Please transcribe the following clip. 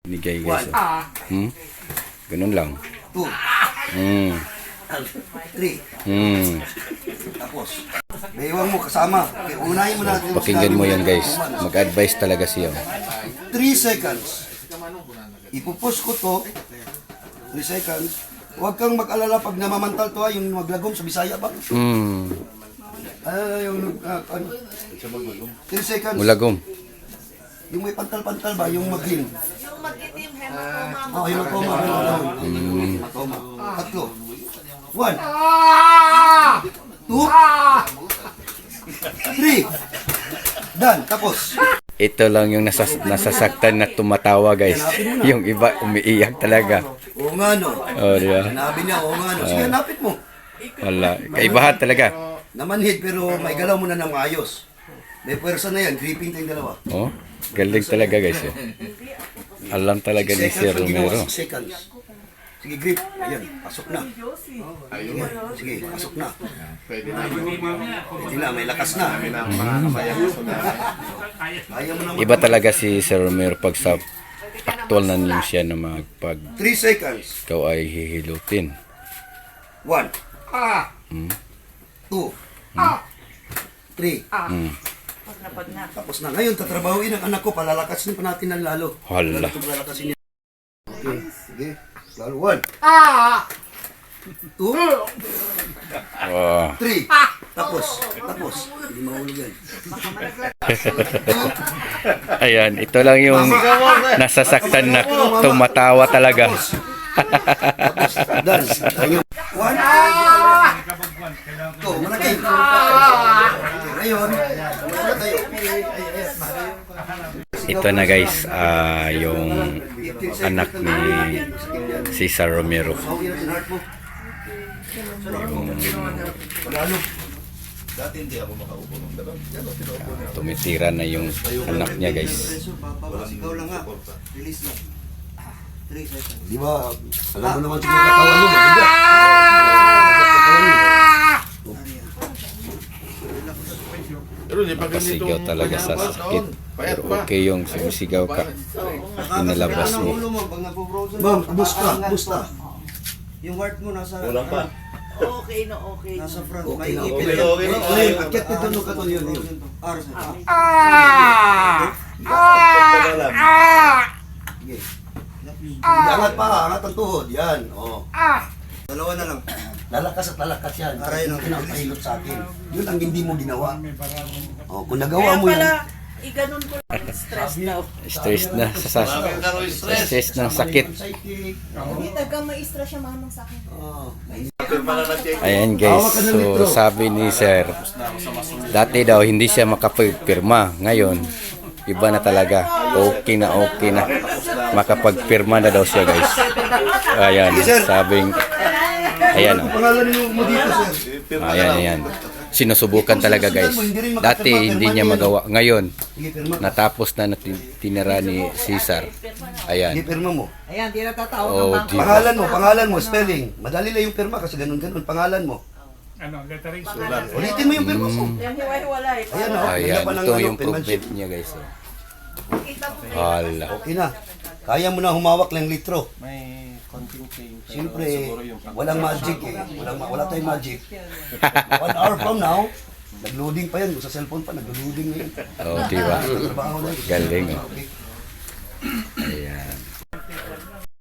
Binigay guys. Ganun lang. 2, Hmm. 3. Tapos, iwan mo kasama. Okay, unahin mo natin. Pakinggan mo yan guys. Mag-advise talaga siya. 3 seconds. Ipupush ko to. 3 seconds. Huwag kang mag-alala pag namamantal to yung maglagom sa Bisaya ba? Yung 3 seconds. Mulagom. Yung may pantal-pantal ba? Yung maglim. Yung mag-itim, hematoma. Oh, hematoma. Hematoma. Tatlo. 1, 2, 3. Done. Tapos. Ito lang yung nasasaktan na tumatawa guys. Yung iba umiiyak talaga. Oo nga no. Oh, diba? Sinabi niya, oo nga no. Sige, hanapin mo. Wala. Kaibahan talaga. Namanhid pero may galaw mo na ng maayos. May pwersa na yan. Gripping tayong dalawa. Oh, galing talaga guys. Alam talaga ni Sir Romero. 6 seconds. Sige, grip. Ayan, pasok na. Sige, pasok na. Pwede na, may lakas na. Kaya mo naman. Iba talaga si Sir Romero pag sa actual na niyo siya na magpag 3 seconds. ikaw ay hihilutin. 1, 2, 3. Tapos na. Ngayon, tatrabahuin ang anak ko. Palalakasin pa natin ng lalo. Hala. Palalakasin niya. Okay, sige. Lalo 1, 2, Oh. 3. Tapos. Hindi mahulog yan. Ayan, ito lang yung nasasaktan na tumatawa talaga. Tapos, done. Ayun. 1, 2, malaki. Ngayon, muna tayo. Ito na guys, yung anak ni Cesar Romero. Sawi natin heart mo. Pagano? Tumitira na yung anak niya guys. Sigaw lang nga. Release lang. 3 seconds. Di ba, alam mo naman siguro katawan mo, mabigat. Nakasigaw talaga sa sakit. Pero okay yung sumisigaw ka. Inalabas mo. Ma'am, kumusta? Yung heart mo nasa... Kulang pa. Okay na okay. Nasa front. Okay na, May okay na, okay na. Ay, akyat nito nung katon yun. R. Sige. Angat pa, angat ang tuhod. Yan, oh. Dalawa na lang. Lalakas at lalakas yan. Aray nang pinapahilot sa akin. Yun ang hindi mo ginawa. Oh, kung nagawa Kaya mo yan. pala, iganon ko lang stress na. Stress na sa stress ng sakit. Hindi taga-maestra siya manong sa akin. Oh. Ayan guys, so sabi ni Sir, dati daw hindi siya makapagpirma. Ngayon, iba na talaga. Okay na. Makapagpirma na daw siya guys. Ayan, sabing, ayan Ang pangalan mo dito, sir? Ayan. Sinusubukan talaga guys. Dati hindi niya magawa. Ngayon, Sige, pirma. natapos na tinira ni Cesar. Sige, Ayan. pirma mo. Ayan, di na tatawag Oh, ang diba? Pangalan mo, spelling. Madali lang yung pirma kasi ganun. Pangalan mo. lettering. Ulitin mo yung pirma mo. Yung hiwa-hiwalay. Ayan, oh. Ayan, Ganda pa ng ito ano, yung penmanship. improvement niya guys. Kita mo na Hala. Okay na. Kaya mo na humawak ng litro. May konting pain. Siyempre, walang magic eh. Wala tayong magic. 1 hour from now, nag-loading pa yan. Sa cellphone pa, nag-loading na yan. Oh, diba? Trabaho na yun. Galing, oh. Okay. Ayan.